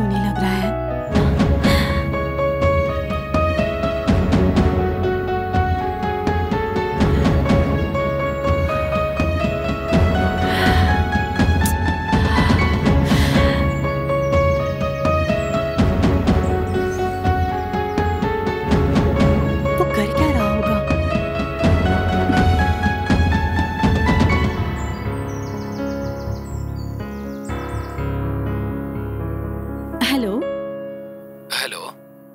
क्यों नहीं लग रहा है? वो कर क्या रहा होगा? हेलो। हेलो।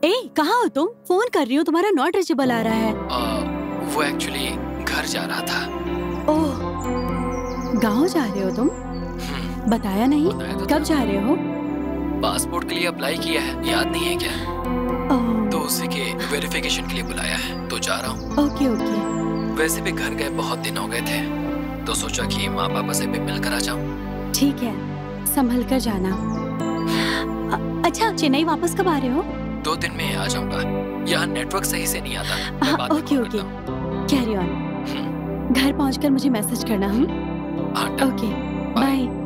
ए, कहाँ हो तुम? फोन कर रही हूँ, तुम्हारा नॉट रीचेबल आ रहा है। वो एक्चुअली घर जा रहा था। ओह, गाँव जा रहे हो तुम? बताया नहीं। बताया तो कब था। जा रहे हो? पासपोर्ट के लिए अप्लाई किया है, याद नहीं है क्या? ओह, तो उसी के वेरिफिकेशन के लिए बुलाया है, तो जा रहा हूँ। Okay okay. वैसे भी घर गए बहुत दिन हो गए थे, तो सोचा कि माँ पापा से भी मिलकर आ जाऊँ। ठीक है, संभल कर जाना। अच्छा, चेन्नई वापस कब आ रहे हो? 2 दिन में आ जाऊंगा। यहाँ नेटवर्क सही से नहीं आता। मैं बाद में ओके कॉल ओके, करता हूँ। Carry on. घर पहुंचकर मुझे मैसेज करना। हाँ, done. Okay, bye.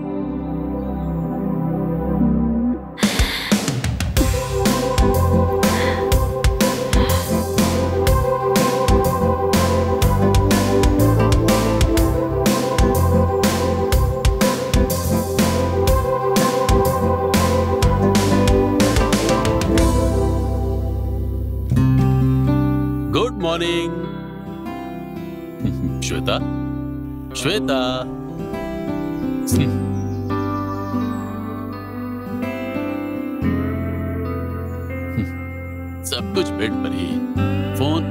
Good morning Shweta. Shweta, सब कुछ बेड पर ही। फोन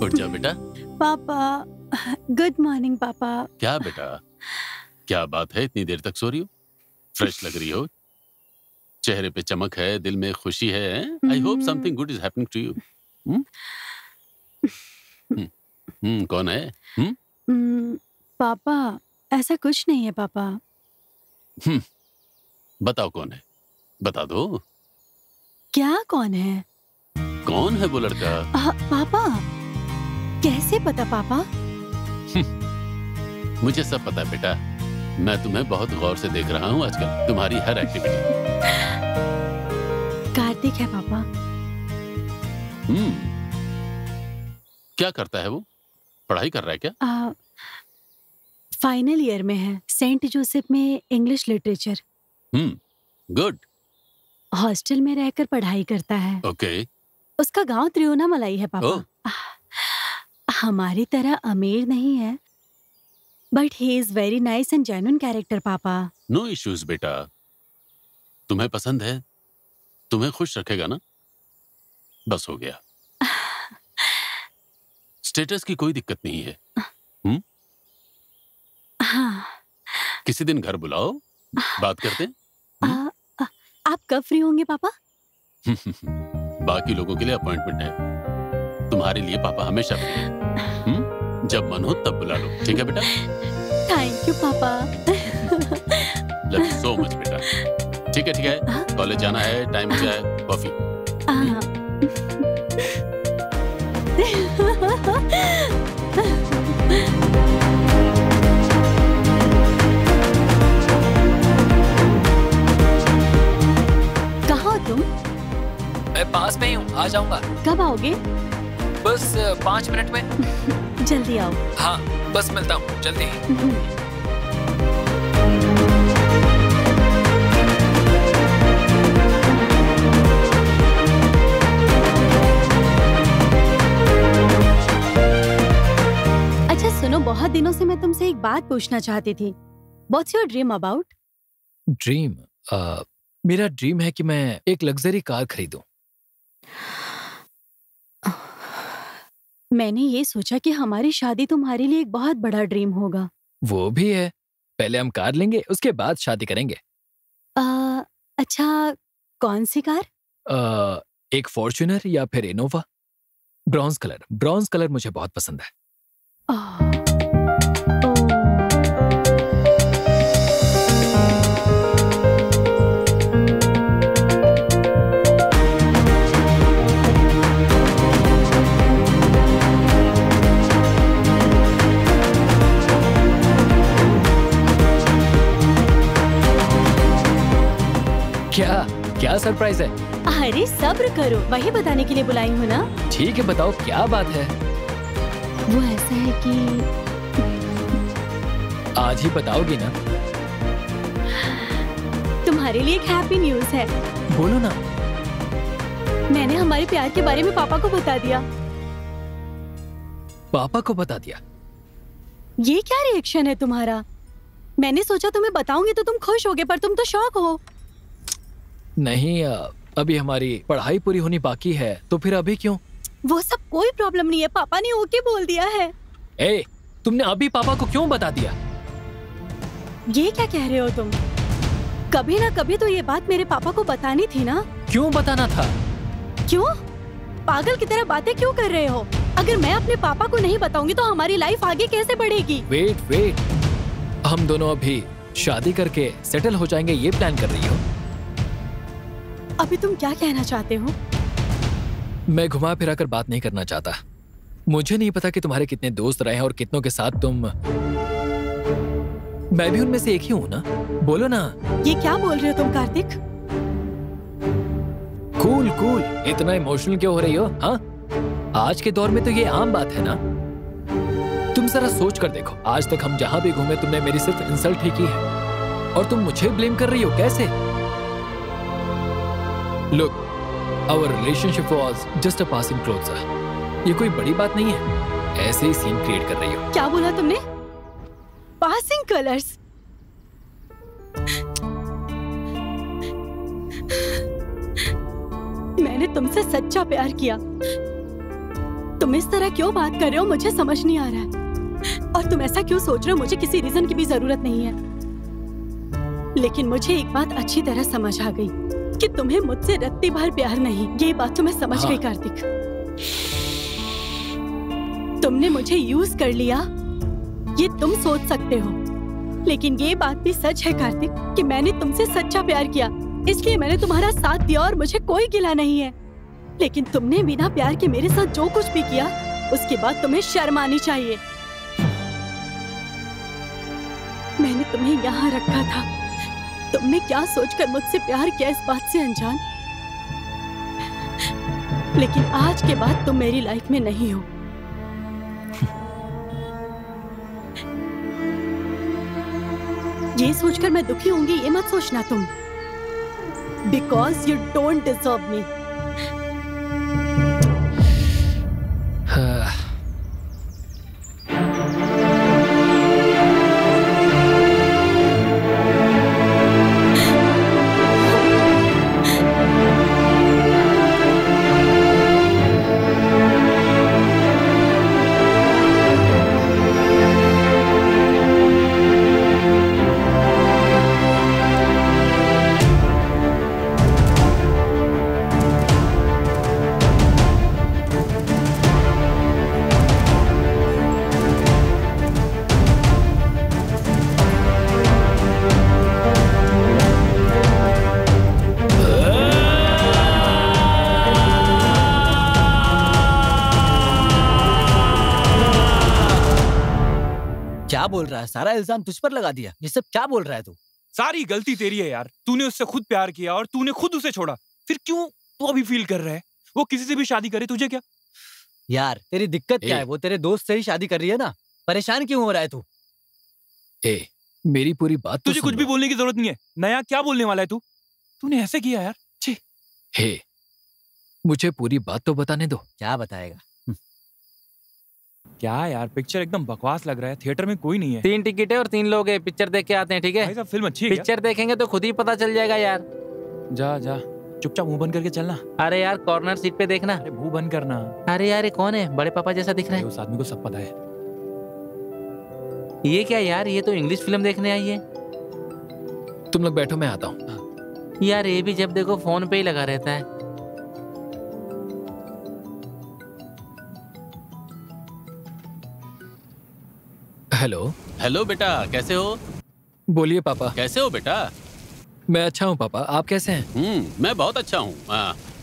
उठ जा बेटा। पापा, गुड मॉर्निंग पापा। क्या बेटा, क्या बात है, इतनी देर तक सो रही हो? फ्रेश लग रही हो, चेहरे पे चमक है, दिल में खुशी है। I hope something good is happening to you. कौन है? पापा, ऐसा कुछ नहीं है पापा। बताओ कौन है, बता दो। क्या कौन है? कौन है वो लड़का? पापा, कैसे पता पापा? मुझे सब पता है बेटा, मैं तुम्हें बहुत गौर से देख रहा हूँ आजकल, तुम्हारी हर एक्टिविटी। कार्तिक है पापा। क्या करता है वो? पढ़ाई कर रहा है क्या? फाइनल ईयर में है, सेंट जोसेफ में इंग्लिश लिटरेचर। गुड। हॉस्टल में रहकर पढ़ाई करता है। ओके। उसका गांव त्रिकोणामलाई है पापा। हमारी तरह अमीर नहीं है, but he is very nice and genuine character पापा। नो इश्यूज बेटा, तुम्हें पसंद है, तुम्हें खुश रखेगा ना, बस हो गया। स्टेटस की कोई दिक्कत नहीं है। हाँ। किसी दिन घर बुलाओ, बात करते हैं। आप कब फ्री होंगे पापा? बाकी लोगों के लिए अपॉइंटमेंट है, तुम्हारे लिए पापा हमेशा फ्री है। जब मन हो तब बुला लो, ठीक है बेटा? थैंक यू पापा। लव यू सो मच बेटा। ठीक है, कॉलेज जाना है, टाइम हो जाए, कॉफी। कहाँ हो तुम? मैं पास में ही हूँ, आ जाऊंगा। कब आओगे? बस 5 मिनट में। जल्दी आओ। हाँ, बस मिलता हूँ जल्दी। अच्छा सुनो, बहुत दिनों से मैं तुमसे एक बात पूछना चाहती थी। What's your dream about? Dream? मेरा ड्रीम है कि मैं एक लग्जरी कार खरीदूं। मैंने ये सोचा कि हमारी शादी तुम्हारे लिए एक बहुत बड़ा ड्रीम होगा। वो भी है, पहले हम कार लेंगे, उसके बाद शादी करेंगे। अच्छा, कौन सी कार? एक फॉर्च्यूनर या फिर इनोवा। ब्रॉन्ज कलर मुझे बहुत पसंद है। सरप्राइज है? अरे सब्र करो, वही बताने के लिए बुलाई हूँ ना। ठीक है, बताओ क्या बात है। वो ऐसा है कि आज ही बताओगी ना? तुम्हारे लिए एक हैप्पी न्यूज है। बोलो ना। मैंने हमारे प्यार के बारे में पापा को बता दिया। पापा को बता दिया? ये क्या रिएक्शन है तुम्हारा? मैंने सोचा तुम्हें बताऊंगी तो तुम खुश होगे, पर तुम तो शॉक हो। नहीं, अभी हमारी पढ़ाई पूरी होनी बाकी है, तो फिर अभी क्यों? वो सब कोई प्रॉब्लम नहीं है, पापा ने ओके बोल दिया है। ए, तुमने अभी पापा को क्यों बता दिया? ये क्या कह रहे हो तुम? कभी ना कभी तो ये बात मेरे पापा को बतानी थी ना। क्यों बताना था? क्यों? पागल की तरह बातें क्यों कर रहे हो? अगर मैं अपने पापा को नहीं बताऊंगी तो हमारी लाइफ आगे कैसे बढ़ेगी? वेट, हम दोनों अभी शादी करके सेटल हो जाएंगे, ये प्लान कर रही हो? अभी तुम क्या कहना चाहते हो? मैं घुमा फिरा कर बात नहीं करना चाहता। मुझे नहीं पता कि तुम्हारे कितने दोस्त रहे हैं और कितनों के साथ तुम। मैं भी उनमें से एक ही हूँ ना। बोलो ना। ये क्या बोल रहे हो तुम कार्तिक? कूल, इतना इमोशनल क्यों हो रही हो? हाँ, आज के दौर में तो ये आम बात है ना। तुम जरा सोच कर देखो, आज तक हम जहाँ भी घूमे तुमने मेरी सिर्फ इंसल्ट ही की है और तुम मुझे ब्लेम कर रही हो। कैसे? Look, our relationship was just a passing closer. ये कोई बड़ी बात नहीं है, ऐसे ही सीन क्रिएट कर रही हो। क्या बोला तुमने? Passing colours? मैंने तुमसे सच्चा प्यार किया। तुम इस तरह क्यों बात कर रहे हो, मुझे समझ नहीं आ रहा है। और तुम ऐसा क्यों सोच रहे हो? मुझे किसी रीजन की भी जरूरत नहीं है। लेकिन मुझे एक बात अच्छी तरह समझ आ गई कि तुम्हें मुझसे रत्ती भर प्यार नहीं। ये बात तो मैं समझ गई कार्तिक। तुमने मुझे यूज कर लिया, ये तुम सोच सकते हो, लेकिन ये बात भी सच है कार्तिक कि मैंने तुमसे सच्चा प्यार किया, इसलिए मैंने तुम्हारा साथ दिया और मुझे कोई गिला नहीं है। लेकिन तुमने बिना प्यार के मेरे साथ जो कुछ भी किया, उसके बाद तुम्हें शर्म आनी चाहिए। मैंने तुम्हें यहाँ रखा था, तुमने क्या सोचकर मुझसे प्यार किया इस बात से अनजान। लेकिन आज के बाद तुम मेरी लाइफ में नहीं हो। ये सोचकर मैं दुखी होंगी ये मत सोचना तुम, बिकॉज यू डोंट डिजर्व मी। क्या बोल रहा है? सारा इल्जाम तुझ पर लगा दिया। ये सब क्या बोल रहा है तू? सारी गलती तेरी है यार। तूने उससे खुद प्यार किया और तूने खुद उसे छोड़ा, फिर क्यों तू अभी फील कर रहा है वो किसी से भी शादी करे? तुझे क्या यार तेरी दिक्कत क्या है? वो तेरे दोस्त से ही शादी कर रही है ना, परेशान क्यों हो रहा है तू? मेरी पूरी बात तो तुझे कुछ भी बोलने की जरूरत नहीं है। नया क्या बोलने वाला है तू? तूने ऐसे किया यार। हे, मुझे पूरी बात तो बताने दो। क्या बताएगा? क्या यार, पिक्चर एकदम बकवास लग रहा है। थिएटर में कोई नहीं है। 3 टिकट है और 3 लोग हैं। पिक्चर देख के आते हैं, ठीक है? भाई साहब फिल्म अच्छी है क्या? पिक्चर देखेंगे तो खुद ही पता चल जाएगा यार। जा चुपचाप मुंह बंद करके चलना। अरे यार कॉर्नर सीट पे देखना। अरे मुंह बंद करना। अरे यार ये कौन है? बड़े पापा जैसा दिख रहा है। उस आदमी को सब पता है। ये क्या यार, ये तो इंग्लिश फिल्म देखने आई है। तुम लोग बैठो, मैं आता हूँ। यार ये भी जब देखो फोन पे ही लगा रहता है। हेलो बेटा, कैसे हो? बोलिए पापा। कैसे हो बेटा? मैं अच्छा हूँ पापा, आप कैसे हैं? मैं बहुत अच्छा हूँ।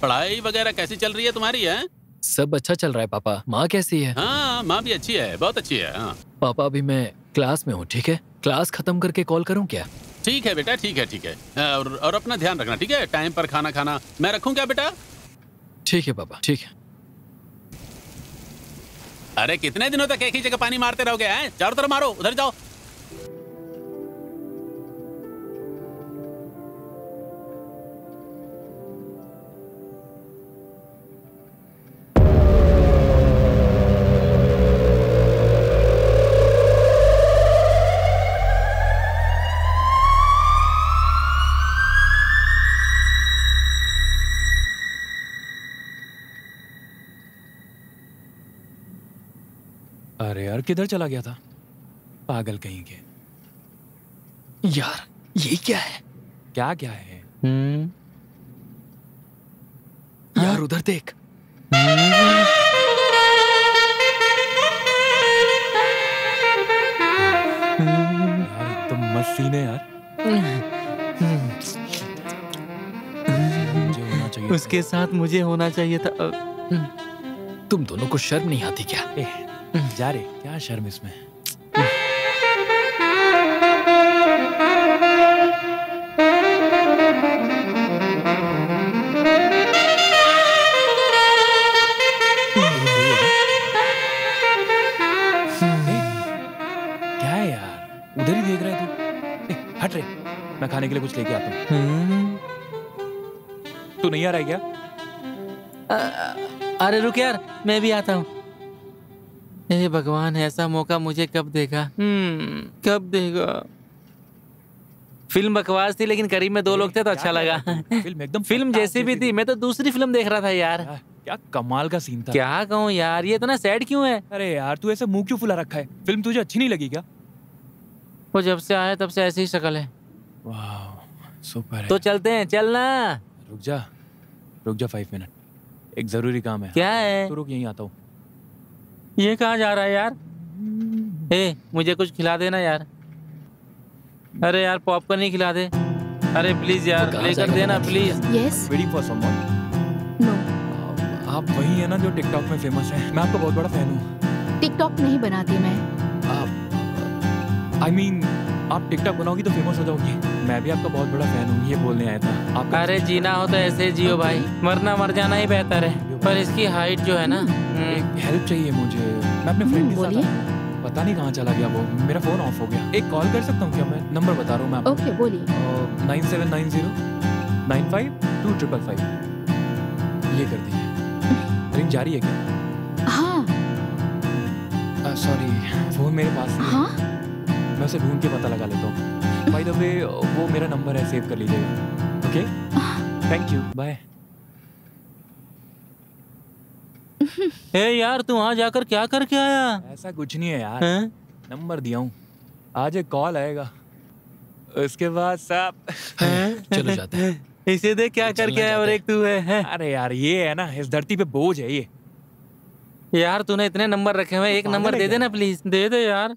पढ़ाई वगैरह कैसी चल रही है तुम्हारी? है सब अच्छा चल रहा है पापा। माँ कैसी है? हाँ, माँ भी अच्छी है, बहुत अच्छी है। हाँ। पापा अभी मैं क्लास में हूँ, ठीक है? क्लास खत्म करके कॉल करूँ क्या? ठीक है बेटा, ठीक है, ठीक है। और अपना ध्यान रखना, ठीक है? टाइम पर खाना खाना। मैं रखूं क्या बेटा? ठीक है पापा, ठीक है। अरे कितने दिनों तक एक ही जगह पानी मारते रहोगे? हैं? चारों तरफ मारो, उधर जाओ। अरे यार किधर चला गया था, पागल कहीं के। यार ये क्या है? क्या क्या है? यार उधर देख। यार एकदम मस्त सीन है यार। मुझे होना चाहिए उसके साथ मुझे होना चाहिए था। तुम दोनों को शर्म नहीं आती क्या? जा रे, क्या शर्म इसमें। क्या है यार, उधर ही देख रहा है तू। हट रे, मैं खाने के लिए कुछ लेके आता हूँ। तू नहीं आ रहा है क्या? अरे रुक यार, मैं भी आता हूँ। हे भगवान, ऐसा मौका मुझे कब देगा? कब देगा? फिल्म बकवास थी लेकिन करीब में 2 लोग थे तो अच्छा लगा। फिल्म एकदम फिल्म जैसी भी थी, मैं तो दूसरी फिल्म देख रहा था यार। क्या कमाल का सीन था। क्या कहूँ यार, ये इतना सैड क्यों है? अरे यार तू ऐसे मुंह क्यों फुला रखा है? फिल्म तुझे अच्छी नहीं लगी क्या? वो जब से आया तब से ऐसी ही शक्ल है। वाह सुपर है। तो चलते हैं, चलना। रुक जा 5 मिनट, एक जरूरी काम है। क्या है? तो रुक, यहीं आता हूँ। ये कहाँ जा रहा है यार? मुझे कुछ खिला देना यार। अरे यार पॉपकॉर्न ही खिला दे। अरे प्लीज यार लेकर देना please. Yes. Waiting for someone. No. आप वही है ना जो टिकटॉक में फेमस है? मैं आपका बहुत बड़ा फैन हूँ। टिकटॉक नहीं बनाती मैं। I mean, आप टिकटॉक बनाओगी तो फेमस हो जाओगी। मैं भी आपका बहुत बड़ा फैन हूँ, ये बोलने आया था। आपका अरे जीना हो तो ऐसे जियो भाई, मरना मर जाना ही बेहतर है। पर इसकी हाइट जो है ना। एक हेल्प चाहिए मुझे। मैं अपने फ्रेंड के साथ आया। पता नहीं कहाँ चला गया वो, मेरा फोन ऑफ हो गया। एक कॉल कर सकता हूँ क्या? मैं नंबर बता रहा हूँ मैं आपको। ओके बोलिए। 9790 952555। ये कर दीजिए। रिंग जारी है क्या? हाँ। सॉरी, फोन मेरे पास नहीं है। हाँ? मैं उसे ढूंढ के पता लगा लेता हूँ। बाय द वे वो मेरा नंबर है, सेव कर लीजिएगा। Okay, thank you, bye. यार तू वहाँ जाकर क्या करके आया? ऐसा कुछ नहीं है यार, नंबर दिया हूँ, आज एक कॉल आएगा, उसके बाद सब चलो जाते हैं। इसे देख क्या करके आया और एक तू है। अरे यार ये है ना, इस धरती पे बोझ है ये। यार तूने इतने नंबर रखे हुए, एक नंबर दे देना प्लीज, दे दे यार।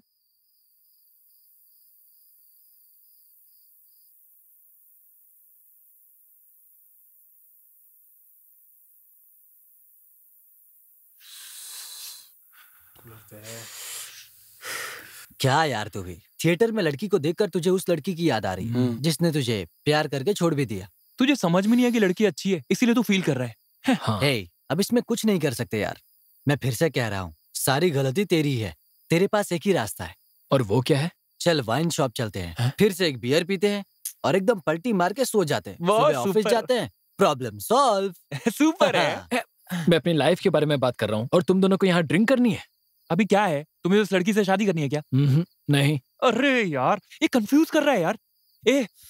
क्या यार तू भी थिएटर में लड़की को देखकर तुझे उस लड़की की याद आ रही है जिसने तुझे प्यार करके छोड़ भी दिया। तुझे समझ में नहीं है कि लड़की अच्छी है, इसीलिए तू फील कर रहा है। हाँ। हे, अब इसमें कुछ नहीं कर सकते यार। मैं फिर से कह रहा हूँ, सारी गलती तेरी है। तेरे पास एक ही रास्ता है। और वो क्या है? चल वाइन शॉप चलते हैं, फिर से एक बियर पीते हैं और एकदम पलटी मार के सो जाते हैं। सुबह ऑफिस जाते हैं, प्रॉब्लम सॉल्व। सुपर है। मैं अपनी लाइफ के बारे में बात कर रहा हूँ और तुम दोनों को यहाँ ड्रिंक करनी है। अभी क्या है, तुम्हें उस लड़की से शादी करनी है क्या? नहीं। अरे यार ये कंफ्यूज कर रहा है यार।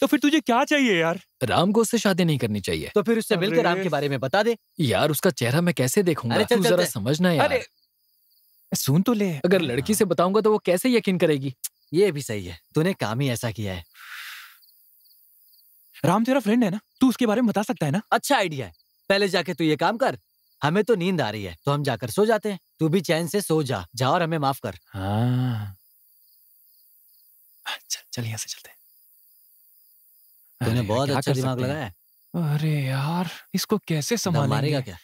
तो फिर तुझे क्या चाहिए यार? राम को उससे शादी नहीं करनी चाहिए। तो फिर उससे मिलकर राम के बारे में बता दे। यार उसका चेहरा मैं कैसे देखूंगा? तू जरा समझना यार। अरे सुन तो ले। अगर लड़की से बताऊंगा तो वो कैसे यकीन करेगी? ये भी सही है, तूने काम ही ऐसा किया है। राम तेरा फ्रेंड है ना, तू उसके बारे में बता सकता है ना? अच्छा आइडिया है। पहले जाके तू ये काम कर। हमें तो नींद आ रही है तो हम जाकर सो जाते हैं। तू भी चैन से सो जा और हमें माफ कर। हाँ चल यहाँ से चलते हैं। तूने बहुत अच्छा दिमाग लगाया है। अरे यार इसको कैसे संभालेंगे? मारेगा क्या?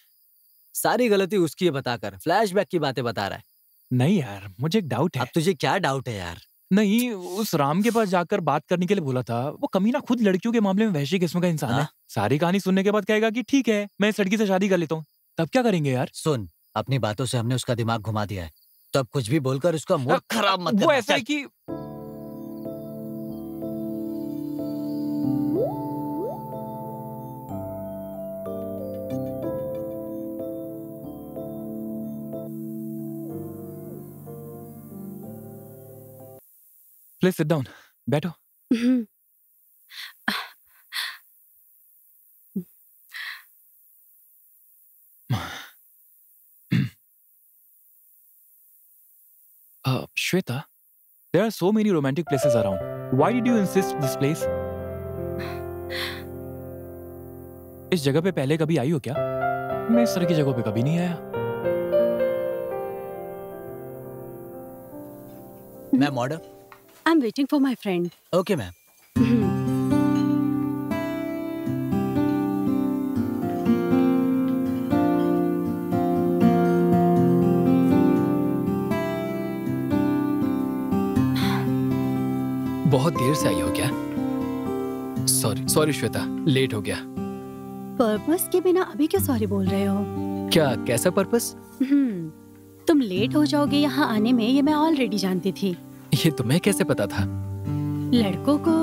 सारी गलती उसकी है बताकर फ्लैशबैक की बातें बता रहा है। नहीं यार मुझे एक डाउट है। अब तुझे क्या डाउट है यार? नहीं, उस राम के पास जाकर बात करने के लिए बोला था। वो कमीना खुद लड़कियों के मामले में वैसी किस्म का इंसान है। सारी कहानी सुनने के बाद कहेगा कि ठीक है मैं इस लड़की से शादी कर लेता हूँ। तब क्या करेंगे यार? सुन, अपनी बातों से हमने उसका दिमाग घुमा दिया है, तो अब कुछ भी बोलकर उसका मूड खराब मत वो करना। ऐसा है कि प्लीज सिट डाउन, बैठो। Shweta, there are so many romantic places around. Why did you insist this place? इस जगह पे पहले कभी आई हो क्या? मैं इस तरह की जगहों पे कभी नहीं आया। Ma'am order. I'm waiting for my friend. Okay ma'am. बहुत देर से आई हो क्या? सॉरी श्वेता, लेट हो गया। पर्पस के बिना अभी क्यों सॉरी बोल रहे हो? क्या, कैसा पर्पस? तुम लेट हो जाओगे यहाँ आने में, ये मैं ऑलरेडी जानती थी। ये तुम्हें कैसे पता था? लड़कों को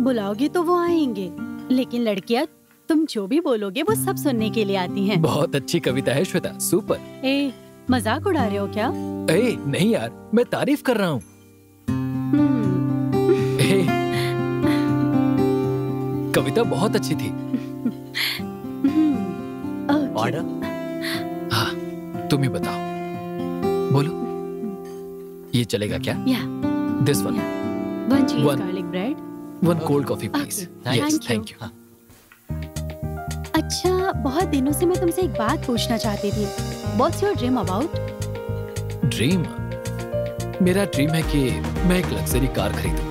बुलाओगे तो वो आएंगे, लेकिन लड़कियाँ तुम जो भी बोलोगे वो सब सुनने के लिए आती हैं। बहुत अच्छी कविता है श्वेता, सुपर। ए, मजाक उड़ा रहे हो क्या? ए, नहीं यार, मैं तारीफ कर रहा हूँ। कविता बहुत अच्छी थी। ऑर्डर। हाँ, तुम ही बताओ, बोलो। ये चलेगा क्या? This one. One cheese garlic bread. One cold coffee please. Yes, thank you. अच्छा, बहुत दिनों से मैं तुमसे एक बात पूछना चाहती थी। What's your dream about? Dream? मेरा ड्रीम है कि मैं एक लग्जरी कार खरीदूं।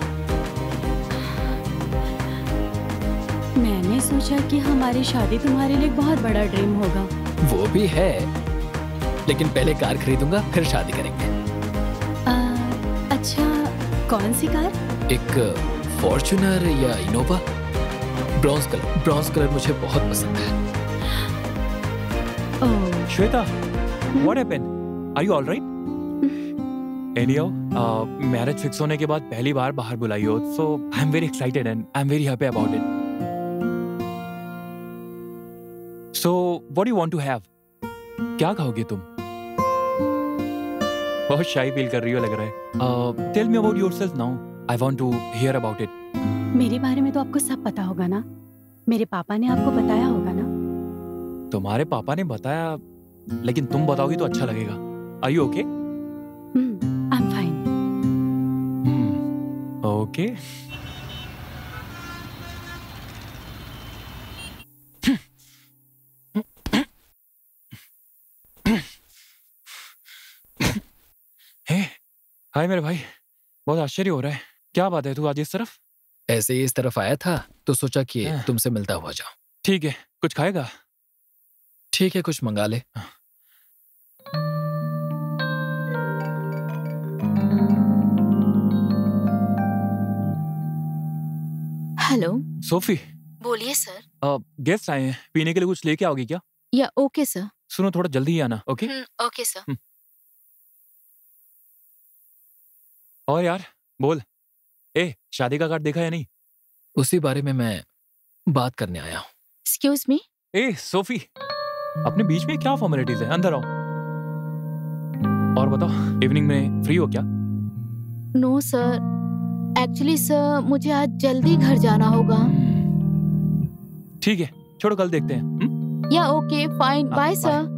मैंने सोचा कि हमारी शादी तुम्हारे लिए एक बहुत बड़ा ड्रीम होगा। वो भी है, लेकिन पहले कार खरीदूंगा फिर शादी करेंगे। अच्छा, कौन सी कार? एक फॉर्च्यूनर या इनोवा। ब्रॉन्ज कलर मुझे बहुत पसंद है। Shweta, what happened? Are you all right? Anyhow, marriage fix होने के बाद पहली बार बाहर बुलाई हो, so I'm very excited and I'm very happy about it. So, what do you want to have? क्या खाओगे तुम? बहुत शाई फील कर रही हो लग रहा है। Tell me about yourself now. I want to hear about it. मेरे बारे में तो आपको सब पता होगा ना? मेरे पापा ने आपको बताया होगा ना? तुम्हारे पापा ने बताया, लेकिन तुम बताओगी तो अच्छा लगेगा। Are you okay? I'm fine. Okay. हाय मेरे भाई, बहुत आश्चर्य हो रहा है। क्या बात है, तू आज इस तरफ? ऐसे ही इस तरफ आया था तो सोचा कि तुमसे मिलता हुआ जाऊं। ठीक है, कुछ खाएगा? ठीक है, कुछ मंगा ले। Hello Sophie. बोलिए सर। गेस्ट आए हैं, पीने के लिए कुछ लेके आओगी क्या? या ओके सर। सुनो, थोड़ा जल्दी ही आना। ओके? Okay sir. और यार बोल, शादी का कार्ड देखा या नहीं? उसी बारे में मैं बात करने आया हूँ। Excuse me. सोफी, अपने बीच में क्या फॉर्मेलिटीज है? अंदर आओ। और बताओ, इवनिंग में फ्री हो क्या? नो सर, एक्चुअली सर मुझे आज जल्दी घर जाना होगा। ठीक है, छोड़ो, कल देखते हैं। या ओके फाइन, बाय सर।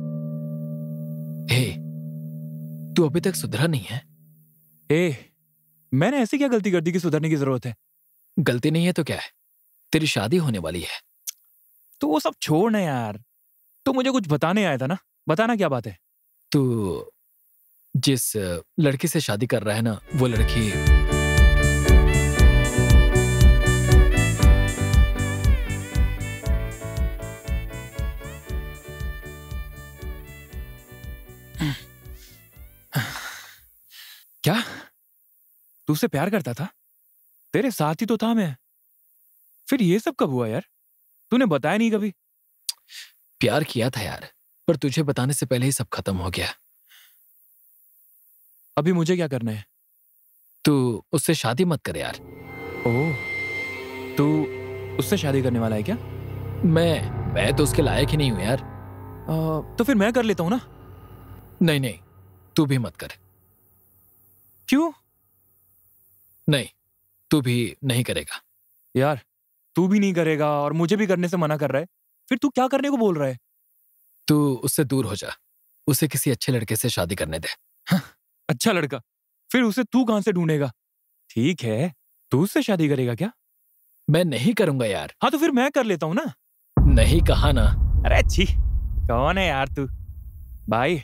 तू अभी तक सुधरा नहीं है? मैंने ऐसी क्या गलती कर दी कि सुधरने की जरूरत है? गलती नहीं है तो क्या है, तेरी शादी होने वाली है। तो वो सब छोड़ ना यार, तो मुझे कुछ बताने आया था ना, बताना क्या बात है? तू जिस लड़की से शादी कर रहा है ना, वो लड़की क्या? तू उससे प्यार करता था? तेरे साथ ही तो था मैं। फिर ये सब कब हुआ यार? तूने बताया नहीं कभी। प्यार किया था यार, पर तुझे बताने से पहले ही सब खत्म हो गया। अभी मुझे क्या करना है? तू उससे शादी मत कर यार। ओह, तू उससे शादी करने वाला है क्या? मैं तो उसके लायक ही नहीं हूं यार। तो फिर मैं कर लेता हूं ना। नहीं नहीं, तू भी मत कर। क्यों? नहीं, तू भी नहीं करेगा। यार तू भी नहीं करेगा और मुझे भी करने से मना कर रहा है, फिर तू क्या करने को बोल रहा है? तू उससे दूर हो जा, उसे किसी अच्छे लड़के से शादी करने दे। अच्छा लड़का? फिर उसे तू कहां से ढूंढेगा? ठीक है, तू उससे शादी करेगा क्या? मैं नहीं करूंगा यार। हाँ तो फिर मैं कर लेता हूं ना। नहीं कहा ना। अरे छी, कौन है यार तू? भाई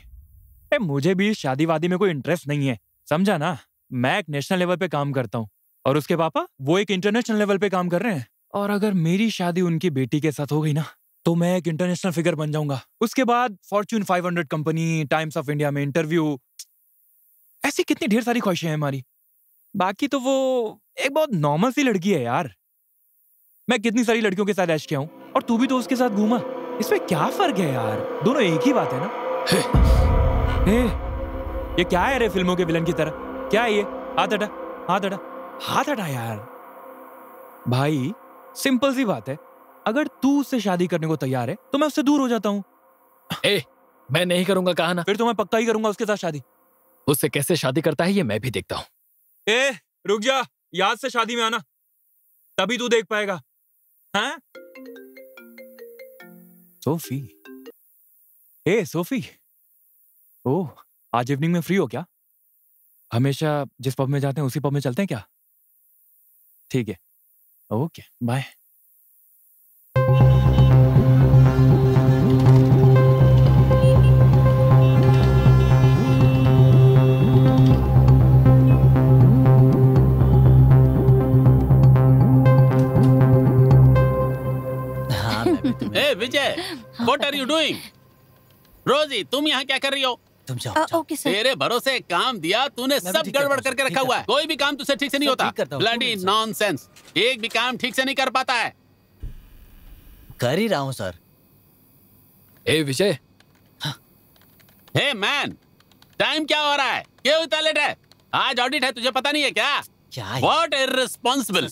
मुझे भी शादी वादी में कोई इंटरेस्ट नहीं है, समझा ना। मैं एक नेशनल लेवल पे काम करता हूँ और उसके पापा वो एक इंटरनेशनल लेवल पे काम कर रहे हैं। और अगर मेरी शादी उनकी बेटी के साथ हो गई ना, तो मैं एक इंटरनेशनल फिगर बन जाऊंगा। उसके बाद Fortune 500 company, times of India में इंटरव्यू, ऐसी कितनी ढेर सारी ख्वाहिशें हैं हमारी। बाकी तो वो एक बहुत नॉर्मल सी लड़की है यार। मैं कितनी सारी लड़कियों के साथ ऐश किया हूँ और तू भी तो उसके साथ घूमा। इसमें क्या फर्क है यार? दोनों एक ही बात है ना। ये क्या है रे, फिल्मों के विलन की तरह? क्या है ये? हाथ हटा, हाथ हटा, हाथ हटा यार। भाई सिंपल सी बात है, अगर तू उससे शादी करने को तैयार है तो मैं उससे दूर हो जाता हूँ। मैं नहीं करूंगा कहा ना। फिर तो मैं पक्का ही करूंगा उसके साथ शादी। उससे कैसे शादी करता है ये मैं भी देखता हूँ। रुक जा, याद से शादी में आना, तभी तू देख पाएगा। हाँ? सोफी, सोफी, ओह आज इवनिंग में फ्री हो क्या? हमेशा जिस पब में जाते हैं उसी पब में चलते हैं क्या? ठीक है, okay bye. Vijay, what are you doing? रोजी, तुम यहाँ क्या कर रही हो? तुम जाओ। Okay sir. तेरे भरोसे काम दिया, तूने सब गड़बड़ करके रखा हुआ है। कोई भी काम तुझसे ठीक से नहीं होता। ब्लडी नॉनसेंस, एक भी काम ठीक से नहीं कर पाता है। कर ही रहा हूँ सर। विजय। हे मैन, टाइम क्या हो रहा है? क्यों इतना लेट है? आज ऑडिट है, तुझे पता नहीं है क्या? क्या? What irresponsible?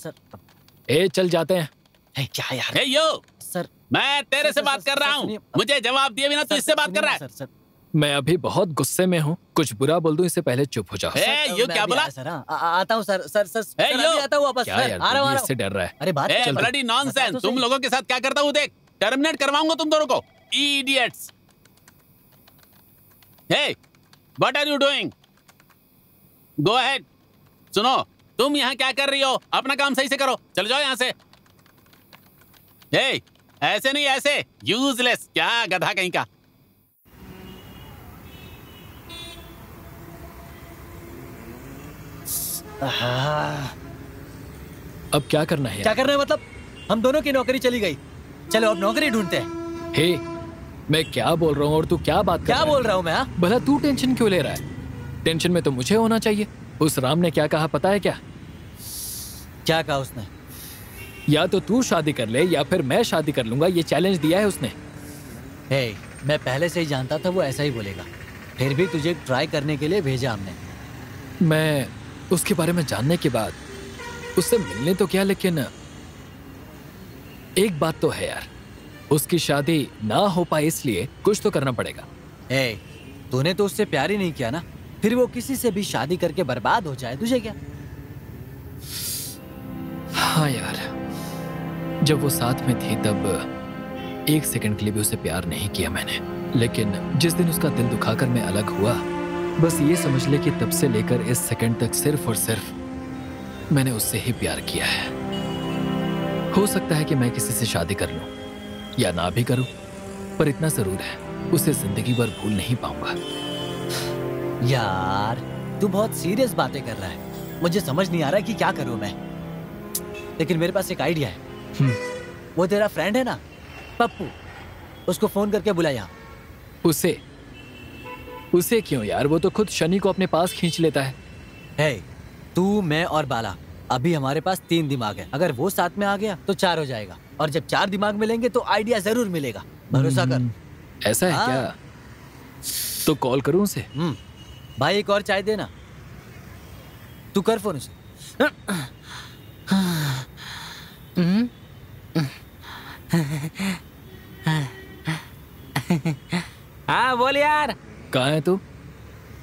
चल जाते हैं। क्या यार? हे यो सर, मैं तेरे से बात कर रहा हूँ। मुझे जवाब दिए बिना तू इससे बात कर रहा है। सर, मैं अभी बहुत गुस्से में हूँ, कुछ बुरा बोल दूं इससे पहले चुप हो जाओ। यो क्या बोला? सर आता हूँ सर। सर आता हूँ वापस। क्या यार, आ रहा हूँ। इससे डर रहा है। अरे बात ब्लडी नॉनसेंस, तुम लोगों के साथ क्या करता हूँ देख। टर्मिनेट करवाऊंगा तुम दोनों को, idiots. Hey, what are you doing? Go ahead. सुनो, तुम यहाँ क्या कर रही हो? अपना काम सही से करो, चले जाओ यहाँ से। हे, ऐसे नहीं, ऐसे यूजलेस, क्या गधा कहीं का। अब क्या करना है? क्या करना है मतलब? हम दोनों की नौकरी चली गई, चलो अब नौकरी ढूंढते हैं। हे, मैं क्या बोल रहा हूँ और तू क्या बात कर रहा है? क्या बोल रहा हूँ मैं? भला तू टेंशन क्यों ले रहा है? टेंशन में तो मुझे होना चाहिए। उस राम ने क्या कहा पता है क्या? क्या कहा उसने? या तो तू शादी कर ले या फिर मैं शादी कर लूंगा, ये चैलेंज दिया है उसने। मैं पहले से ही जानता था वो ऐसा ही बोलेगा, फिर भी तुझे ट्राई करने के लिए भेजा हमने। मैं उसके बारे में जानने के बाद उससे मिलने तो क्या, लेकिन एक बात तो है यार, उसकी शादी ना हो पाए इसलिए कुछ तो करना पड़ेगा। तूने तो उससे प्यार ही नहीं किया ना, फिर वो किसी से भी शादी करके बर्बाद हो जाए, तुझे क्या? हाँ यार, जब वो साथ में थी तब एक सेकंड के लिए भी उसे प्यार नहीं किया मैंने, लेकिन जिस दिन उसका दिल दुखाकर मैं अलग हुआ, बस ये समझ ले कि तब से लेकर इस सेकंड तक सिर्फ और सिर्फ मैंने उससे ही प्यार किया है। हो सकता है कि मैं किसी से शादी कर लूं या ना भी करूं, पर इतना जरूर है, उसे जिंदगी भर भूल नहीं पाऊंगा। यार तू बहुत सीरियस बातें कर रहा है, मुझे समझ नहीं आ रहा कि क्या करूं मैं, लेकिन मेरे पास एक आइडिया है। वो तेरा फ्रेंड है ना पप्पू, उसको फोन करके बुला यहाँ। उसे क्यों यार? वो तो खुद शनि को अपने पास खींच लेता है। तू, मैं और बाला, अभी हमारे पास 3 दिमाग है। अगर वो साथ में आ गया तो 4 हो जाएगा, और जब 4 दिमाग मिलेंगे तो आइडिया जरूर मिलेगा। भरोसा कर। ऐसा है क्या? तो कॉल करूं उसे? भाई एक और चाय देना। तू कर फोन उसे। हाँ बोल यार। कहाँ है तू?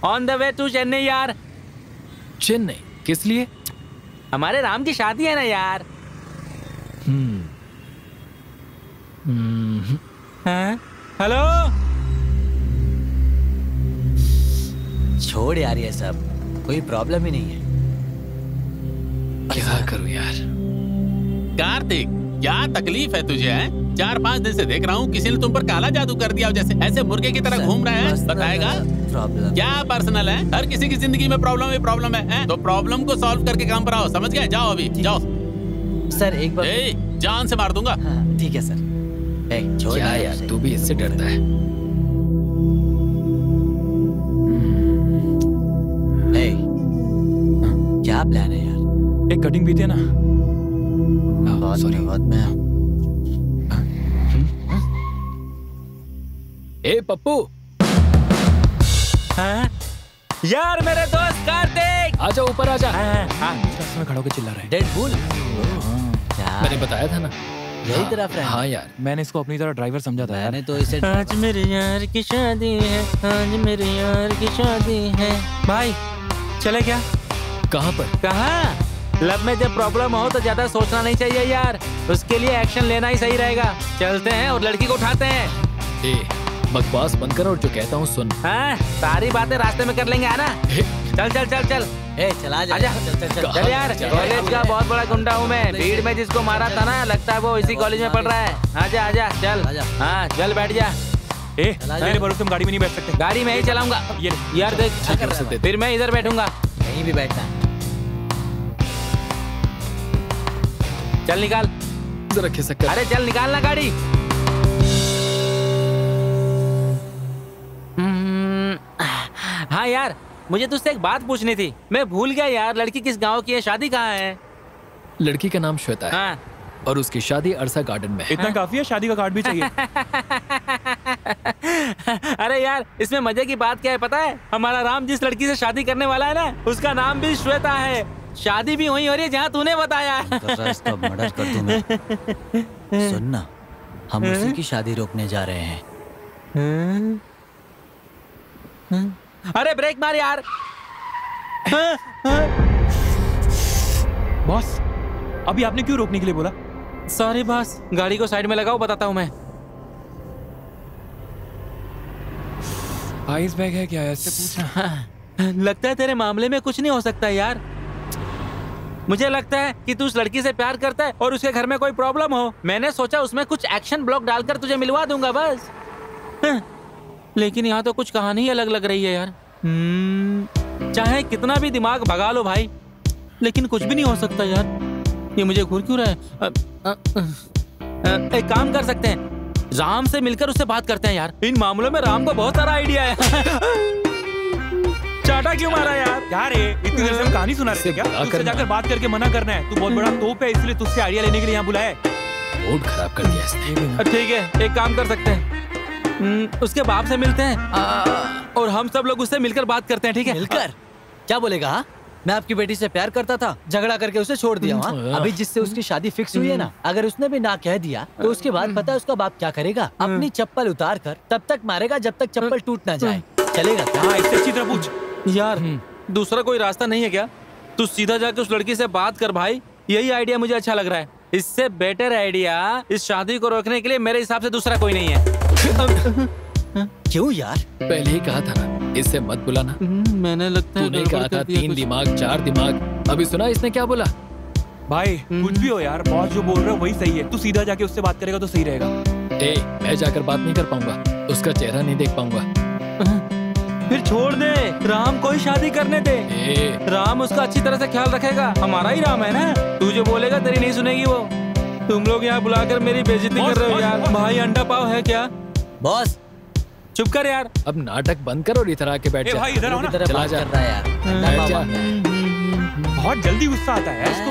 On the way to Chennai यार। चेन्नई? किस लिए? हमारे राम की शादी है ना यार। हेलो। छोड़ यार ये सब, कोई प्रॉब्लम ही नहीं है। क्या करूं यार? कार्तिक, क्या तकलीफ है तुझे? है 4-5 दिन से देख रहा हूँ किसी ने तुम पर काला जादू कर दिया, जैसे ऐसे मुर्गे की तरह घूम रहा है। बताएगा प्रॉब्लम क्या? पर्सनल है, हर किसी की जिंदगी में प्रॉब्लम ही प्रॉब्लम है। तो प्रॉब्लम को सॉल्व करके काम पर आओ, समझ गए? जाओ अभी जाओ। सर एक बार जान से मार दूंगा। ठीक है सर। छोड़ क्या यार, तू भी इससे डरता है? क्या प्लान है यार? एक कटिंग पीते हैं ना? सॉरी बात में। ए पप्पू। यार मेरे दोस्त कार्तिक, आजा ऊपर आजा। रास्ते में खड़ा होकर चिल्ला रहा है। डेड फूल। मैंने बताया था ना, यही तेरा फ्रेंड? हाँ यार, मैंने इसको अपनी तरह ड्राइवर समझा था। मैंने तो इसे आज मेरे यार की शादी है, आज मेरे यार की शादी है। भाई चले क्या? कहाँ पर? कहाँ? लव में जब प्रॉब्लम हो तो ज्यादा सोचना नहीं चाहिए यार, उसके लिए एक्शन लेना ही सही रहेगा। चलते हैं और लड़की को उठाते हैं। ए, बकवास बंद कर और जो कहता हूँ सुन। हाँ, सारी बातें रास्ते में कर लेंगे, आना। चल चल चल चल। चला जा। आजा। चल यार, कॉलेज का बहुत बड़ा गुंडा हूँ मैं। भीड़ में जिसको मारा था ना, लगता है वो इसी कॉलेज में पढ़ रहा है। आजा आजा चल। हाँ चल बैठ जा। मेरे भरोसे हम गाड़ी में नहीं बैठ सकते। गाड़ी में ही चलाऊंगा। यार देख, फिर मैं इधर बैठूंगा। कहीं भी बैठना है। चल निकाल जरा खिसक कर। अरे चल निकाल ना गाड़ी। हाँ यार, मुझे तुझसे एक बात पूछनी थी। मैं भूल गया यार, लड़की किस गांव की है, शादी कहाँ है? लड़की का नाम श्वेता है। हाँ। और उसकी शादी अरसा गार्डन में है। इतना काफी है, शादी का कार्ड भी चाहिए। अरे यार, इसमें मजे की बात क्या है पता है? हमारा राम जिस लड़की से शादी करने वाला है ना, उसका नाम भी श्वेता है। शादी भी वहीं हो रही है जहाँ तूने बताया। इसका मर्डर कर दूं मैं। सुन ना, हम उसी की शादी रोकने जा रहे हैं। अरे ब्रेक मार यार। बॉस, अभी आपने क्यों रोकने के लिए बोला? सॉरी बॉस, गाड़ी को साइड में लगाओ, बताता हूँ मैं। आइस बैग है क्या? ऐसे पूछा। लगता है तेरे मामले में कुछ नहीं हो सकता यार। मुझे लगता है कि तू उस लड़की से प्यार करता है और उसके घर में कोई प्रॉब्लम हो। मैंने सोचा उसमें कुछ एक्शन ब्लॉक डालकर तुझे मिलवा दूंगा बस। लेकिन यहाँ तो कुछ कहानी अलग लग रही है यार। चाहे कितना भी दिमाग भगा लो भाई, लेकिन कुछ भी नहीं हो सकता यार। ये मुझे घूर क्यों रहा है? एक काम कर सकते हैं, राम से मिलकर उससे बात करते हैं यार। इन मामलों में राम को बहुत सारा आइडिया है। चाटा क्यों मारा यार? क्या रे, इतनी देर से हम कहानी सुना रहे थे क्या? तुझसे जाकर बात करके मना करना है। तू बहुत बड़ा तोप है, इसलिए तुझसे आइडिया लेने के लिए यहाँ बुलाया है। मूड खराब कर दिया इसने। ठीक है, एक काम कर सकते हैं, उसके बाप से मिलते हैं और हम सब लोग उससे मिलकर बात करते हैं। ठीक है? मिलकर? क्या बोलेगा? मैं आपकी बेटी से प्यार करता था, झगड़ा करके उसे छोड़ दिया। अभी जिससे उसकी शादी फिक्स हुई है ना, अगर उसने भी ना कह दिया तो उसके बाद पता है उसका बाप क्या करेगा? अपनी चप्पल उतार कर तब तक मारेगा जब तक चप्पल टूट ना जाए। चलेगा क्या? हाँ, इससे अच्छी तरह पूछ यार। दूसरा कोई रास्ता नहीं है क्या? तू सीधा जाके उस लड़की से बात कर भाई। यही आइडिया मुझे अच्छा लग रहा है। इससे बेटर आइडिया इस शादी को रोकने के लिए मेरे हिसाब से दूसरा कोई नहीं है। क्यों यार? पहले ही कहा था ना, इससे मत बुलाना। मैंने लगता है तूने कहा था 3 दिमाग 4 दिमाग। अभी सुना इसने क्या बोला? भाई कुछ भी हो यार, बॉस जो बोल रहा है वही सही है। तू सीधा जाके उससे बात करेगा तो सही रहेगा। मैं जाकर बात नहीं कर पाऊंगा, उसका चेहरा नहीं देख पाऊंगा। फिर छोड़ दे, राम को ही शादी करने दे। राम उसका अच्छी तरह से ख्याल रखेगा, हमारा ही राम है ना। तू जो बोलेगा तेरी नहीं सुनेगी वो। तुम लोग यहाँ बुलाकर मेरी बेइज्जती कर रहे हो यार। भाई अंडा पाव है क्या? बॉस चुप कर यार। अब नाटक बंद कर और इधर आके बैठ जा। भाई इधर आओ ना। चला जा। कर रहा है यार। बैठ जा। बहुत जल्दी गुस्सा आता है इसको।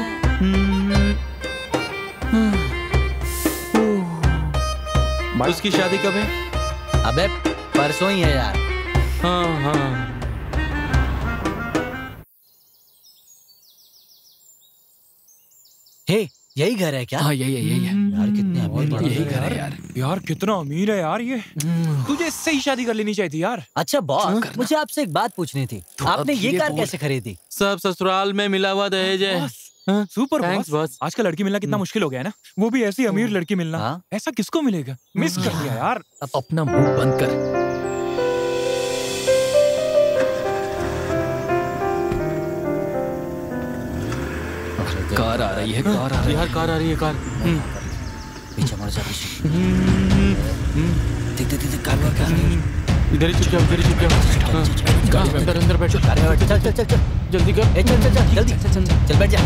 उसकी शादी कब है? अबे परसों ही है यार। हाँ हाँ। हे, यही घर है क्या? हाँ यही है यार कितने अमीर लोग यही हैं घर है यार। यार। यार कितना अमीर है यार ये। तुझे इससे ही शादी कर लेनी चाहिए थी यार। अच्छा बॉस, मुझे आपसे एक बात पूछनी थी। आपने ये कार कैसे खरीदी? सब ससुराल में मिला हुआ दहेज है। हाँ? Super Thanks, boss. boss. आजकल लड़की मिलना कितना मुश्किल हो गया है ना, वो भी ऐसी अमीर लड़की मिलना। हाँ? ऐसा किसको मिलेगा? मिस कर दिया यार। अब अपना मुंह बंद कर। कार आ रही है, कार आ रही है। यार कार आ रही है, कार। पीछे मर जा पीछे। देख देख कार कार। इधर ही छुप जाओ, इधर ही छुप जाओ। गाड़ी में अंदर बैठ जाओ। चल चल चल चल जल्दी कर। ए, चल चल चल जल्दी चल बैठ जा।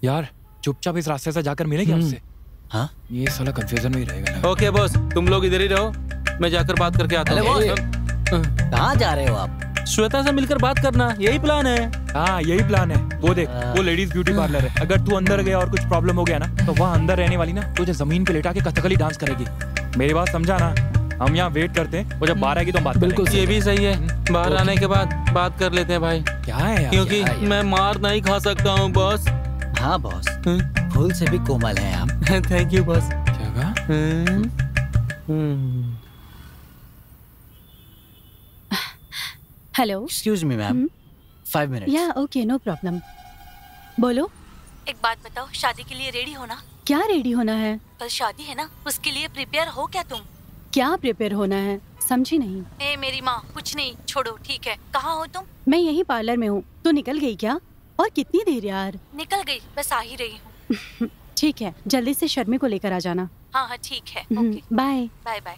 यार चुपचाप इस रास्ते से जाकर मिलेंगे आपसे। हाँ? ये साला कंफ्यूजन में ही रहेगा ना। ओके बॉस, तुम लोग इधर ही रहो, मैं जाकर बात करके आता अरे हूँ। कहाँ जा रहे हो आप? श्वेता से मिलकर बात करना, यही प्लान है। हाँ यही प्लान है। वो देख, वो लेडीज ब्यूटी पार्लर है। अगर तू अंदर गया और कुछ प्रॉब्लम हो गया ना, तो वहाँ अंदर रहने वाली ना तुझे जमीन पे लेटा के कथकली डांस करेगी। मेरी बात समझा ना? हम यहाँ वेट करते हैं, वो जब बाहर आएगी तो हम बात बिल्कुल करेंगे। ये भी सही है, बाहर आने के बाद बात कर लेते हैं भाई। क्या है यार? क्योंकि मैं मार नहीं खा सकता हूँ बॉस। हाँ बॉस, फूल से भी कोमल है आप। Thank you boss. क्या कहा? Hello. Excuse me ma'am, 5 minute. या ओके, नो प्रॉब्लम। बोलो। एक बात बताओ, शादी के लिए रेडी हो ना? क्या रेडी होना है? कल शादी है ना, उसके लिए प्रिपेयर हो क्या तुम? क्या प्रिपेयर होना है? समझी नहीं। ए मेरी माँ, कुछ नहीं, छोड़ो ठीक है। कहाँ हो तुम? मैं यही पार्लर में हूँ। तू निकल गई क्या? और कितनी देर यार? निकल गई, बस आ ही रही हूँ। ठीक है, जल्दी से शर्मी को लेकर आ जाना। हाँ हाँ ठीक है, ओके बाय। Bye bye.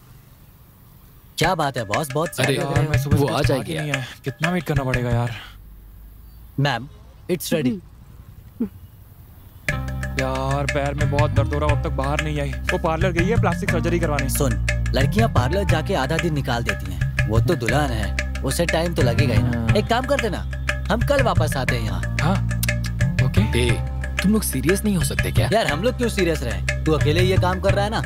क्या बात है बॉस, बहुत अरे लग यार, रहे हो। मैं सुबह वो से आ कुछ जाएगी खा के यार। नहीं आया। कितना वेट करना पड़ेगा यार। Ma'am it's ready. यार पैर में बहुत दर्द हो रहा है, अब तक बाहर नहीं आई। वो पार्लर गई है प्लास्टिक सर्जरी करवाने। सुन, लड़कियां पार्लर जाके आधा दिन निकाल देती हैं। वो तो दुल्हन है, उसे टाइम तो लगेगा ही ना। एक काम करते ना, हम कल वापस आते हैं यहाँ। हाँ ओके। ए, तुम लोग सीरियस नहीं हो सकते क्या? यार हम लोग क्यों सीरियस रहे? तू अकेले ये काम कर रहा है ना।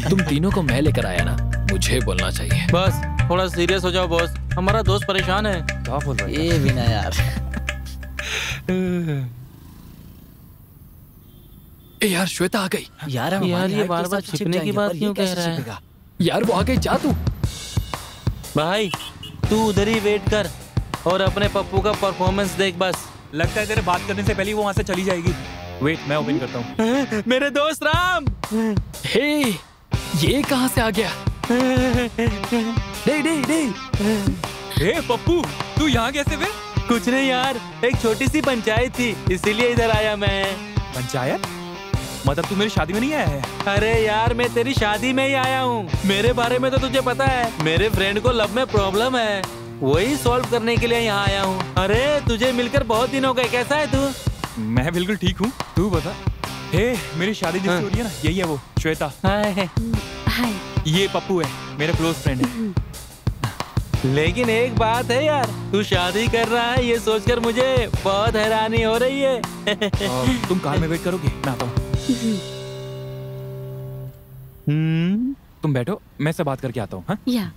तुम तीनों को मैं लेकर आया ना, मुझे बोलना चाहिए। बस थोड़ा सीरियस हो जाओ बॉस, हमारा दोस्त परेशान है। क्या बोल रहा है? ये भी ना यार। ए यार, श्वेता आ गई। यार हम यार, हमारी ये हाइट के बार-बार साथ छिप छिपने की जाएंगे, बात पर ये क्यों कह कैसे रहा है? छिपेगा? यार वो आ गई, जा तू। भाई तू उधर ही वेट कर और अपने पप्पू का परफॉर्मेंस देख बस। लगता है तेरे बात करने से पहले ही वो वहाँ से चली जाएगी। वेट, मैं ओपन करता हूँ। मेरे दोस्त राम। हे, ये कहाँ से आ गया? नहीं नहीं नहीं। ए पप्पू, तू यहाँ कैसे बे? कुछ नहीं यार, एक छोटी सी पंचायत थी, इसीलिए इधर आया मैं। पंचायत? मतलब तू मेरी शादी में नहीं आया है? अरे यार, मैं तेरी शादी में ही आया हूँ। मेरे बारे में तो तुझे पता है, मेरे फ्रेंड को लव में प्रॉब्लम है, वही सॉल्व करने के लिए यहाँ आया हूँ। अरे तुझे मिलकर बहुत दिन हो गए, कैसा है तू? मैं बिल्कुल ठीक हूँ, तू बता। हे, मेरी शादी जिससे हो रही है ना, यही है वो, श्वेता। हाय। हाय। ये पप्पू है, मेरा क्लोज फ्रेंड है। लेकिन एक बात है यार, तू शादी कर रहा है ये सोचकर मुझे बहुत हैरानी हो रही है। तुम कार में वेट करोगे? मैं आता हूँ। तुम बैठो, मैं से बात करके आता हूँ। हाँ? या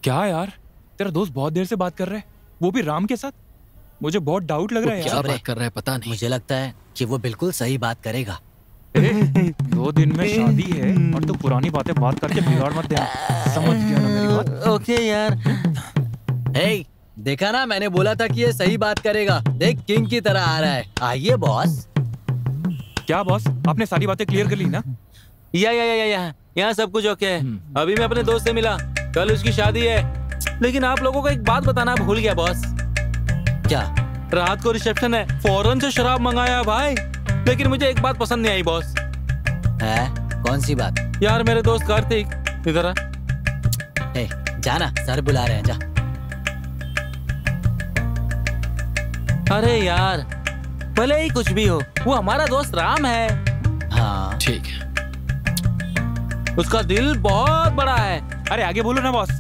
क्या यार, तेरा दोस्त बहुत देर से बात कर रहा है, वो भी राम के साथ। मुझे बहुत डाउट लग रहा है क्या यार। बात कर रहा है पता नहीं। मुझे लगता है कि वो बिल्कुल सही बात करेगा। 2 दिन में शादी है और तू पुरानी बातें बात करके बिगाड़ मत देना। समझ गया ना मेरी बात? ओके यार। हे, देखा ना, मैंने बोला था कि ये सही बात करेगा। देख, किंग की तरह आ रहा है। आइए बॉस। क्या बॉस, आपने सारी बातें क्लियर कर ली ना? यहाँ सब कुछ ओके है। अभी मैं अपने दोस्त से मिला, कल उसकी शादी है। लेकिन आप लोगों को एक बात बताना भूल गया बॉस। क्या? रात को रिसेप्शन है, फौरन से शराब मंगाया भाई। लेकिन मुझे एक बात पसंद नहीं आई बॉस। है? कौन सी बात? यार मेरे दोस्त कार्तिक इधर आ। ए, जाना, सर बुला रहे हैं, जा। अरे यार भले ही कुछ भी हो, वो हमारा दोस्त राम है। हाँ ठीक है। उसका दिल बहुत बड़ा है। अरे आगे बोलो ना बॉस।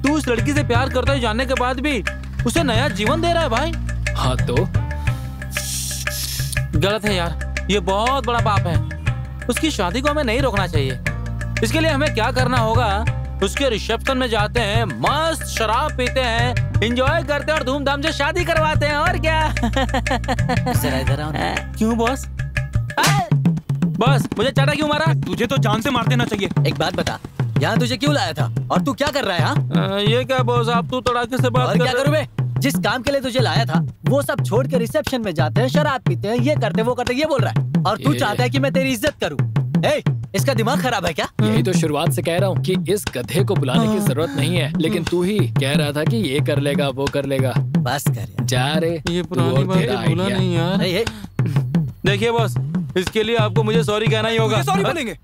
तू उस लड़की से प्यार करता है जानने के बाद भी उसे नया जीवन दे रहा है भाई। हाँ तो गलत है यार, ये बहुत बड़ा पाप है। उसकी शादी को हमें नहीं रोकना चाहिए। इसके लिए हमें क्या करना होगा, उसके रिसेप्शन में जाते हैं, मस्त शराब पीते हैं, एंजॉय करते हैं और धूमधाम से शादी करवाते हैं, और क्या। जरा इधर आओ ना। क्यों बॉस? बॉस मुझे चाटा क्यों मारा? तुझे तो जान से मार देना चाहिए। एक बात बता, यहाँ तुझे क्यों लाया था और तू क्या कर रहा है? हाँ ये क्या बॉस, आप तू तड़ाके से बात और कर क्या करूँ मैं? जिस काम के लिए तुझे लाया था वो सब छोड़ के रिसेप्शन में जाते हैं, शराब पीते हैं, ये करते वो करते, ये बोल रहा है। और तू चाहता है कि मैं तेरी इज्जत करूँ? ए, इसका दिमाग खराब है क्या? यही तो शुरुआत से कह रहा हूँ कि इस गधे को बुलाने की जरूरत नहीं है, लेकिन तू ही कह रहा था कि ये कर लेगा वो कर लेगा। बस कर यार। जा रे, ये तू पुरानी और बात तेरा भूला आइडिया। नहीं यार। ए, देखिए बॉस, इसके लिए आपको मुझे सॉरी कहना ही होगा। सॉरी बोलेंगे।